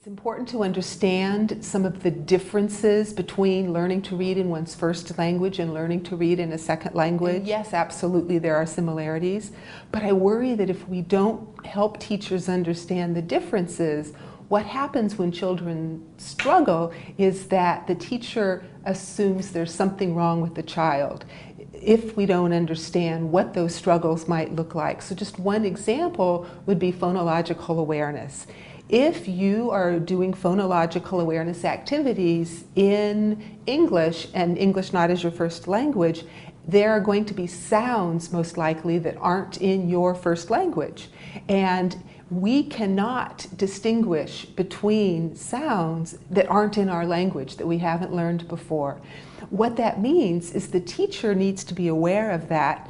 It's important to understand some of the differences between learning to read in one's first language and learning to read in a second language. And yes, absolutely, there are similarities, but I worry that if we don't help teachers understand the differences, what happens when children struggle is that the teacher assumes there's something wrong with the child if we don't understand what those struggles might look like. So just one example would be phonological awareness. If you are doing phonological awareness activities in English, and English not as your first language, there are going to be sounds, most likely, that aren't in your first language. And we cannot distinguish between sounds that aren't in our language, that we haven't learned before. What that means is the teacher needs to be aware of that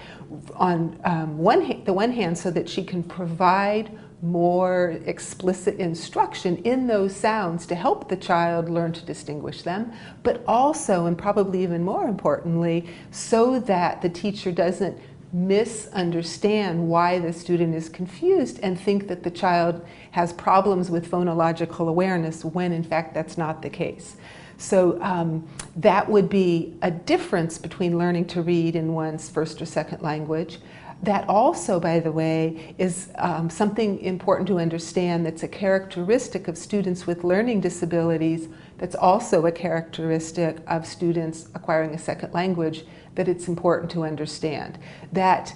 on the one hand, so that she can provide more explicit instruction in those sounds to help the child learn to distinguish them, but also, and probably even more importantly, so that the teacher doesn't misunderstand why the student is confused and think that the child has problems with phonological awareness when in fact that's not the case. So that would be a difference between learning to read in one's first or second language. That also, by the way, is something important to understand that's a characteristic of students with learning disabilities, that's also a characteristic of students acquiring a second language, that it's important to understand. That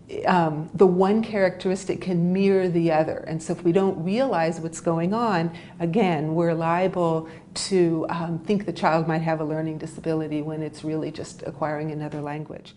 the one characteristic can mirror the other. And so if we don't realize what's going on, again, we're liable to think the child might have a learning disability when it's really just acquiring another language.